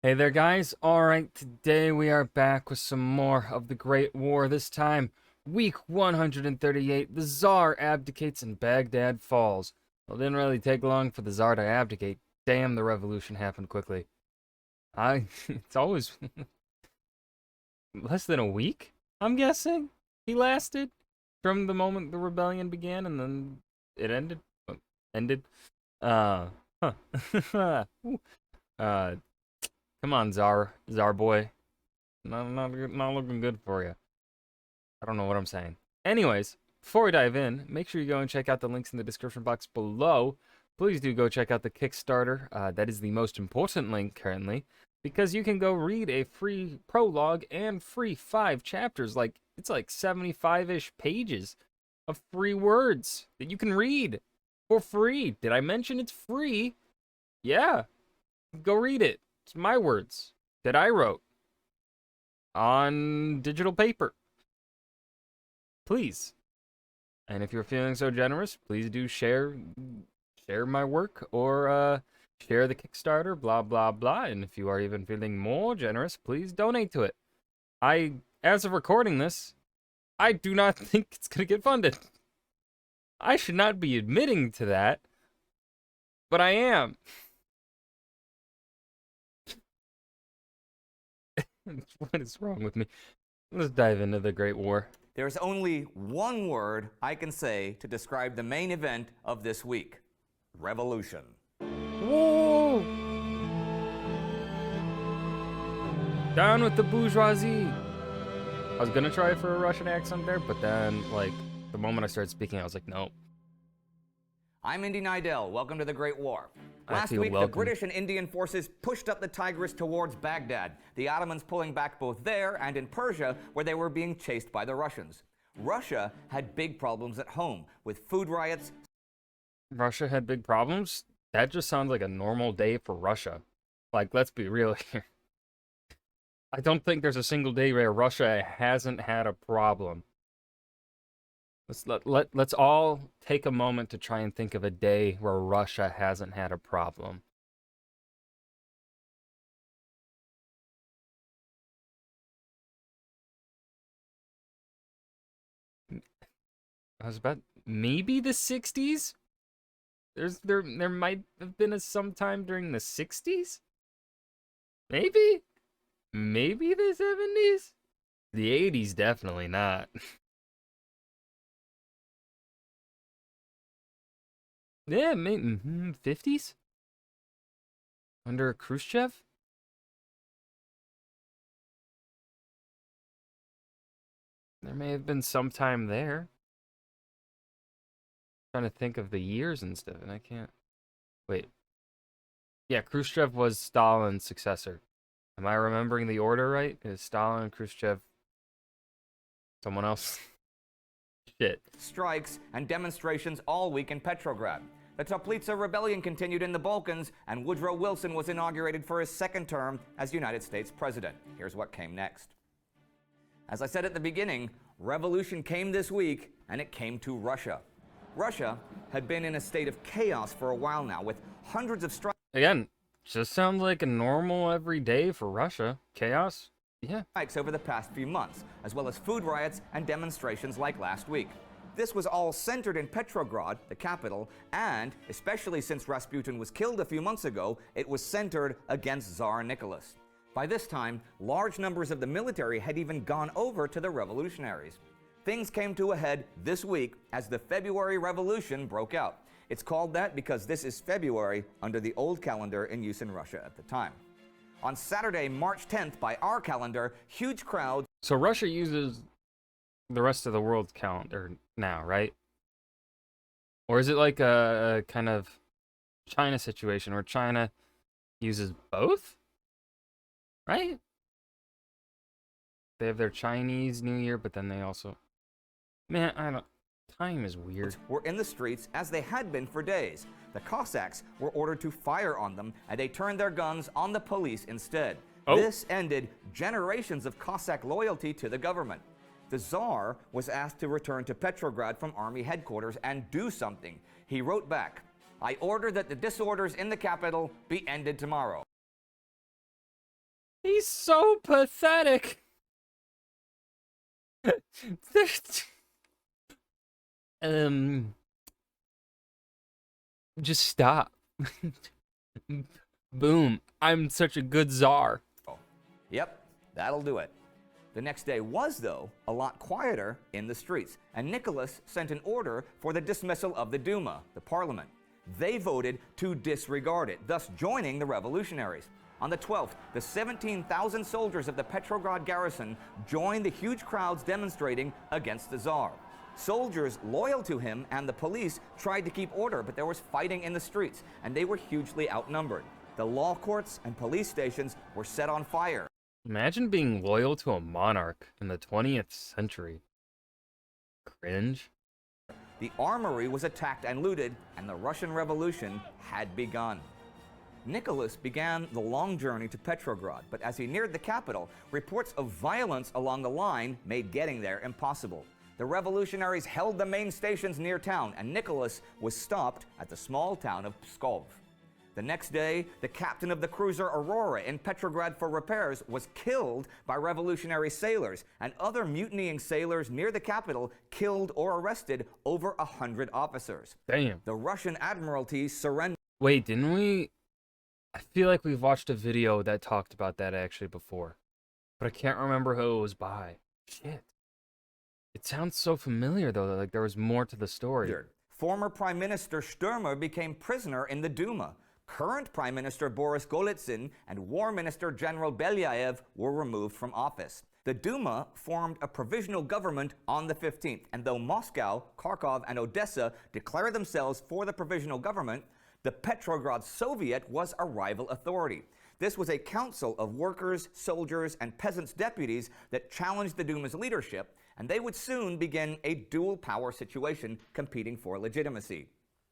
Hey there, guys. Alright, today we are back with some more of the Great War. This time, week 138, the Tsar abdicates and Baghdad falls. Well, it didn't really take long for the Tsar to abdicate. Damn, the revolution happened quickly. It's always less than a week, I'm guessing, he lasted from the moment the rebellion began and then it ended. Ended. Uh, huh. uh, Come on, Czar boy. Not looking good for you. I don't know what I'm saying. Anyways, before we dive in, make sure you go and check out the links in the description box below. Please do go check out the Kickstarter. That is the most important link currently, because you can go read a free prologue and free 5 chapters. It's like 75-ish pages of free words that you can read for free. Did I mention it's free? Yeah, go read it. It's my words that I wrote on digital paper. Please. And if you're feeling so generous, please do share my work or share the Kickstarter, blah blah blah. And if you are even feeling more generous, please donate to it. As of recording this, I do not think it's gonna get funded. I should not be admitting to that, but I am. What is wrong with me? Let's dive into the Great War. There's only one word I can say to describe the main event of this week: revolution. Whoa! Down with the bourgeoisie! I was gonna try for a Russian accent there, but then, the moment I started speaking, I was like, no. I'm Indy Nidell. Welcome to the Great War. Last week, welcome. the British and Indian forces pushed up the Tigris towards Baghdad, the Ottomans pulling back both there and in Persia, where they were being chased by the Russians. Russia had big problems at home, with food riots. Russia had big problems? That just sounds like a normal day for Russia. Let's be real here. I don't think there's a single day where Russia hasn't had a problem. Let's all take a moment to try and think of a day where Russia hasn't had a problem. I was about maybe the 60s? There might have been some time during the 60s? Maybe? Maybe the 70s? The 80s definitely not. Yeah, maybe 50s? Under Khrushchev? There may have been some time there. Trying to think of the years and stuff, and I can't. Wait. Yeah, Khrushchev was Stalin's successor. Am I remembering the order right? Is Stalin, Khrushchev, someone else? Shit. Strikes and demonstrations all week in Petrograd. The Toplica rebellion continued in the Balkans, and Woodrow Wilson was inaugurated for his second term as United States president. Here's what came next. As I said at the beginning, revolution came this week, and it came to Russia. Russia had been in a state of chaos for a while now, with hundreds of strikes. Again, just sounds like a normal everyday for Russia. Chaos? Yeah. Over the past few months, as well as food riots and demonstrations like last week. This was all centered in Petrograd, the capital, and, especially since Rasputin was killed a few months ago, it was centered against Tsar Nicholas. By this time, large numbers of the military had even gone over to the revolutionaries. Things came to a head this week as the February Revolution broke out. It's called that because this is February under the old calendar in use in Russia at the time. On Saturday, March 10th, by our calendar, huge crowds. So Russia uses the rest of the world's calendar now, right? Or is it like a kind of China situation where China uses both? Right? They have their Chinese New Year, but then they also... Man, I don't... Time is weird. Were in the streets as they had been for days. The Cossacks were ordered to fire on them, and they turned their guns on the police instead. Oh. This ended generations of Cossack loyalty to the government. The Tsar was asked to return to Petrograd from army headquarters and do something. He wrote back, "I order that the disorders in the capital be ended tomorrow." He's so pathetic. um, just stop. Boom. I'm such a good czar. Yep, that'll do it. The next day was, though, a lot quieter in the streets, and Nicholas sent an order for the dismissal of the Duma, the parliament. They voted to disregard it, thus joining the revolutionaries. On the 12th, the 17,000 soldiers of the Petrograd garrison joined the huge crowds demonstrating against the Tsar. Soldiers loyal to him and the police tried to keep order, but there was fighting in the streets, and they were hugely outnumbered. The law courts and police stations were set on fire. Imagine being loyal to a monarch in the 20th century. Cringe. The armory was attacked and looted, and the Russian Revolution had begun. Nicholas began the long journey to Petrograd, but as he neared the capital, reports of violence along the line made getting there impossible. The revolutionaries held the main stations near town, and Nicholas was stopped at the small town of Pskov. The next day, the captain of the cruiser Aurora in Petrograd for repairs was killed by revolutionary sailors, and other mutinying sailors near the capital killed or arrested over 100 officers. Damn. The Russian Admiralty surrendered. Wait, didn't we? I feel like we've watched a video that talked about that actually before, but I can't remember who it was by. Shit. It sounds so familiar though, like there was more to the story. Former Prime Minister Sturmer became prisoner in the Duma. Current Prime Minister Boris Golitsyn and War Minister General Belyaev were removed from office. The Duma formed a provisional government on the 15th, and though Moscow, Kharkov, and Odessa declared themselves for the provisional government, the Petrograd Soviet was a rival authority. This was a council of workers, soldiers, and peasants' deputies that challenged the Duma's leadership, and they would soon begin a dual power situation competing for legitimacy.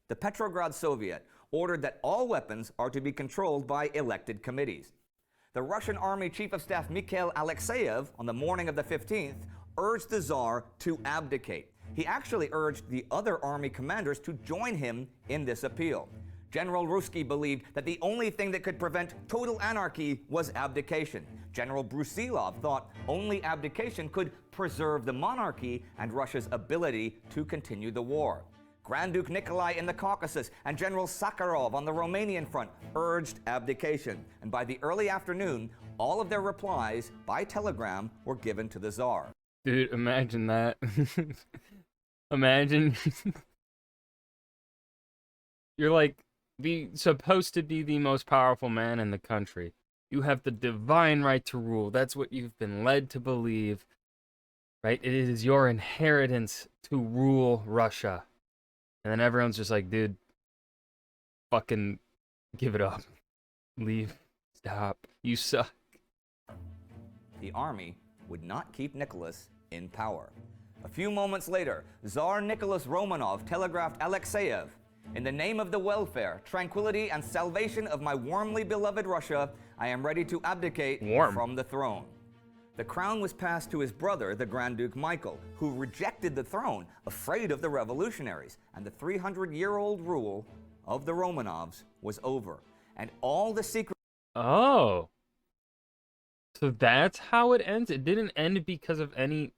The Petrograd Soviet ordered that all weapons are to be controlled by elected committees. The Russian Army Chief of Staff Mikhail Alexeyev, on the morning of the 15th, urged the Tsar to abdicate. He actually urged the other army commanders to join him in this appeal. General Ruski believed that the only thing that could prevent total anarchy was abdication. General Brusilov thought only abdication could preserve the monarchy and Russia's ability to continue the war. Grand Duke Nikolai in the Caucasus and General Sakharov on the Romanian front urged abdication, and by the early afternoon, all of their replies by telegram were given to the Tsar. Dude, imagine that. Imagine you're like supposed to be the most powerful man in the country. You have the divine right to rule. That's what you've been led to believe, right? It is your inheritance to rule Russia. And then everyone's just like, dude, fucking give it up. Leave. Stop. You suck. The army would not keep Nicholas in power. A few moments later, Tsar Nicholas Romanov telegraphed Alexeyev, "In the name of the welfare, tranquility, and salvation of my warmly beloved Russia, I am ready to abdicate from the throne." The crown was passed to his brother, the Grand Duke Michael, who rejected the throne, afraid of the revolutionaries, and the 300-year-old rule of the Romanovs was over, and all the secret... Oh. So that's how it ends? It didn't end because of any...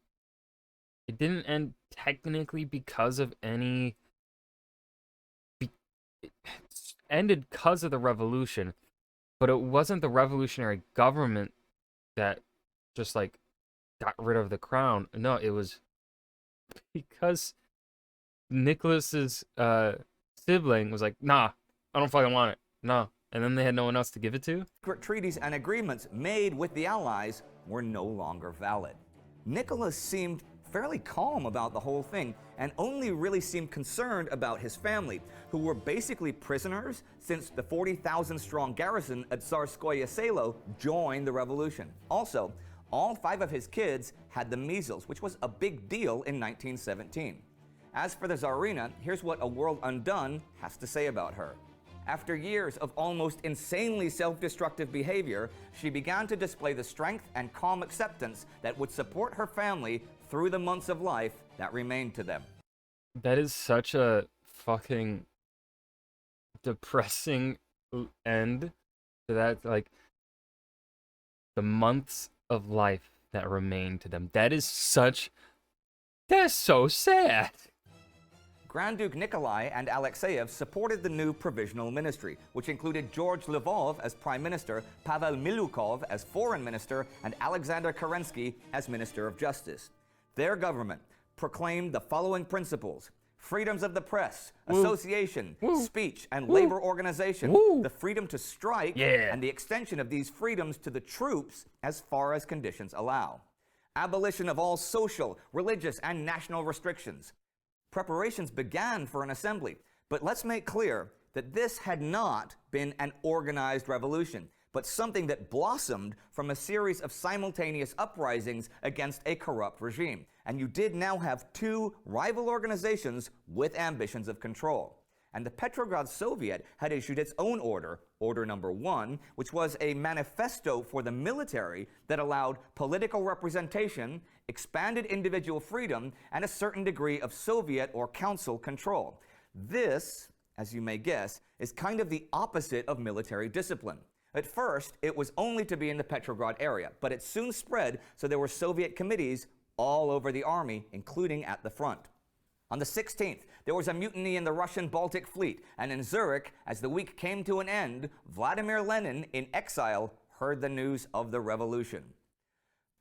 It didn't end technically because of any... It ended because of the revolution, but it wasn't the revolutionary government that just like got rid of the crown. No, it was because Nicholas's sibling was like, nah, I don't fucking want it. No. And then they had no one else to give it to. Treaties and agreements made with the Allies were no longer valid. Nicholas seemed fairly calm about the whole thing and only really seemed concerned about his family, who were basically prisoners since the 40,000 strong garrison at Tsarskoye Selo joined the revolution. Also, all 5 of his kids had the measles, which was a big deal in 1917. As for the Tsarina, here's what A World Undone has to say about her. After years of almost insanely self-destructive behavior, she began to display the strength and calm acceptance that would support her family through the months of life that remained to them. That is such a fucking depressing end to that. Like, the months of life that remain to them. That's so sad. Grand Duke Nikolai and Alexeyev supported the new provisional ministry, which included George Lvov as prime minister, Pavel Milukov as foreign minister, and Alexander Kerensky as minister of justice. Their government proclaimed the following principles: freedoms of the press, association, speech, and labor organization, the freedom to strike, and the extension of these freedoms to the troops as far as conditions allow. Abolition of all social, religious, and national restrictions. Preparations began for an assembly, but let's make clear that this had not been an organized revolution, but something that blossomed from a series of simultaneous uprisings against a corrupt regime. And you did now have two rival organizations with ambitions of control. And the Petrograd Soviet had issued its own order, Order Number 1, which was a manifesto for the military that allowed political representation, expanded individual freedom, and a certain degree of Soviet or council control. This, as you may guess, is kind of the opposite of military discipline. At first, it was only to be in the Petrograd area, but it soon spread, so there were Soviet committees all over the army, including at the front. On the 16th, there was a mutiny in the Russian Baltic Fleet, and in Zurich, as the week came to an end, Vladimir Lenin, in exile, heard the news of the revolution.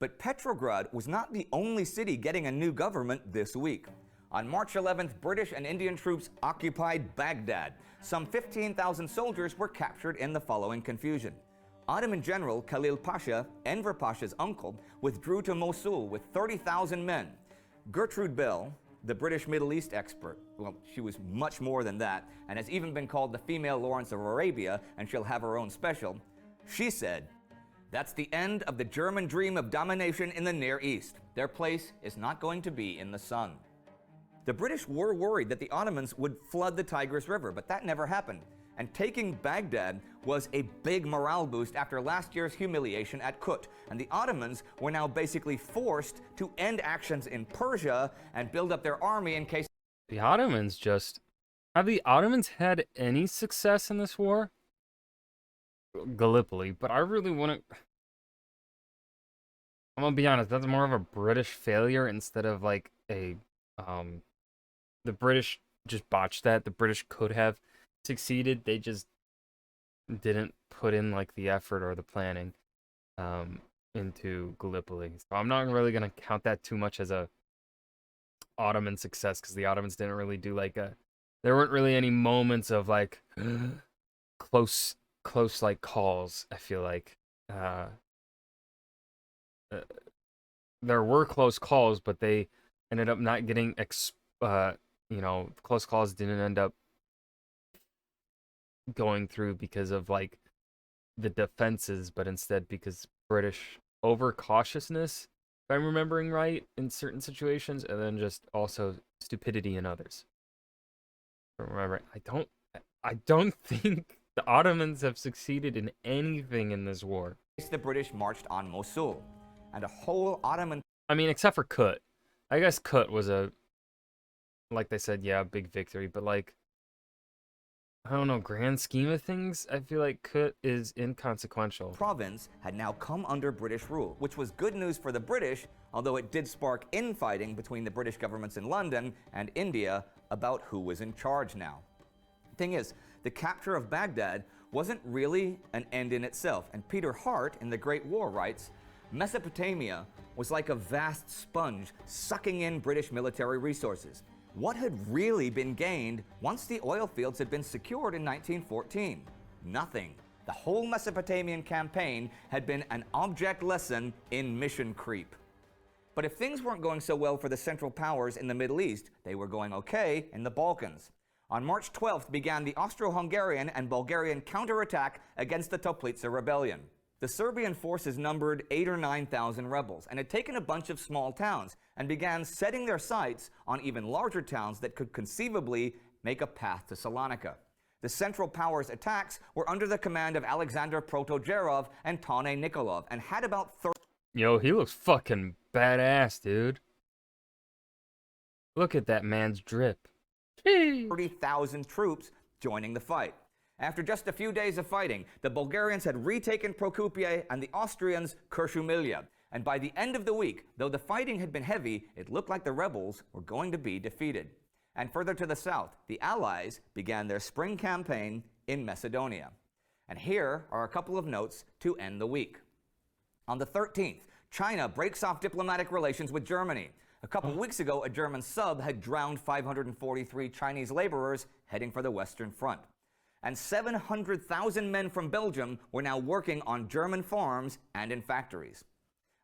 But Petrograd was not the only city getting a new government this week. On March 11th, British and Indian troops occupied Baghdad. Some 15,000 soldiers were captured in the following confusion. Ottoman General Khalil Pasha, Enver Pasha's uncle, withdrew to Mosul with 30,000 men. Gertrude Bell, the British Middle East expert, well, she was much more than that, and has even been called the female Lawrence of Arabia, and she'll have her own special. She said, "That's the end of the German dream of domination in the Near East. Their place is not going to be in the sun." The British were worried that the Ottomans would flood the Tigris River, but that never happened. And taking Baghdad was a big morale boost after last year's humiliation at Kut. And the Ottomans were now basically forced to end actions in Persia and build up their army in case... The Ottomans just... Have the Ottomans had any success in this war? Gallipoli, but I really wouldn't... I'm gonna be honest, that's more of a British failure instead of like a... The British just botched that. The British could have succeeded. They just didn't put in like the effort or the planning into Gallipoli. So I'm not really gonna count that too much as a Ottoman success, because the Ottomans didn't really do like a... There weren't really any moments of like close like calls. I feel like there were close calls, but they ended up not getting close calls didn't end up going through because of like the defenses, but instead because British overcautiousness, if I'm remembering right, in certain situations, and then just also stupidity in others. Remember, I don't think the Ottomans have succeeded in anything in this war. the British marched on Mosul, and a whole Ottoman... I mean, except for Kut. I guess Kut was a... Like they said, yeah, big victory, but like... I don't know, grand scheme of things, I feel like Kut is inconsequential. Province had now come under British rule, which was good news for the British, although it did spark infighting between the British governments in London and India about who was in charge now. The thing is, the capture of Baghdad wasn't really an end in itself, and Peter Hart in The Great War writes, Mesopotamia was like a vast sponge sucking in British military resources. What had really been gained once the oil fields had been secured in 1914? Nothing. The whole Mesopotamian campaign had been an object lesson in mission creep. But if things weren't going so well for the Central Powers in the Middle East, they were going okay in the Balkans. On March 12th began the Austro-Hungarian and Bulgarian counterattack against the Toplica rebellion. The Serbian forces numbered 8,000 or 9,000 rebels and had taken a bunch of small towns and began setting their sights on even larger towns that could conceivably make a path to Salonika. The Central Powers attacks were under the command of Alexander Protogerov and Tane Nikolov and had about 30... Yo, he looks fucking badass, dude. Look at that man's drip. 30,000 troops joining the fight. After just a few days of fighting, the Bulgarians had retaken Prokupiye and the Austrians Kuršumlija. And by the end of the week, though the fighting had been heavy, it looked like the rebels were going to be defeated. And further to the south, the Allies began their spring campaign in Macedonia. And here are a couple of notes to end the week. On the 13th, China breaks off diplomatic relations with Germany. A couple weeks ago, a German sub had drowned 543 Chinese laborers heading for the Western Front. And 700,000 men from Belgium were now working on German farms and in factories.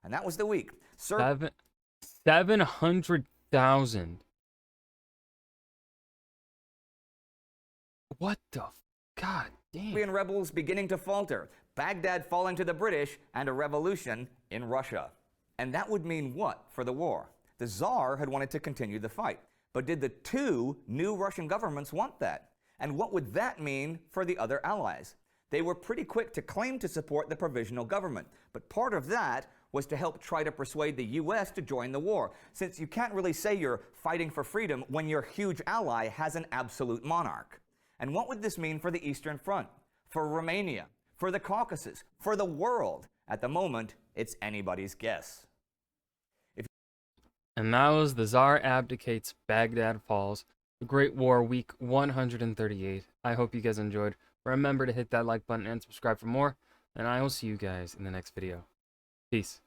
And that was the week. 700,000. What the? God damn. Serbian rebels beginning to falter, Baghdad falling to the British, and a revolution in Russia. And that would mean what for the war? The Tsar had wanted to continue the fight. But did the two new Russian governments want that? And what would that mean for the other allies? They were pretty quick to claim to support the Provisional Government, but part of that was to help try to persuade the US to join the war, since you can't really say you're fighting for freedom when your huge ally has an absolute monarch. And what would this mean for the Eastern Front, for Romania, for the Caucasus, for the world? At the moment, it's anybody's guess. And that was the Tsar Abdicates, Baghdad Falls, the Great War, week 138. I hope you guys enjoyed. Remember to hit that like button and subscribe for more, and I will see you guys in the next video. Peace.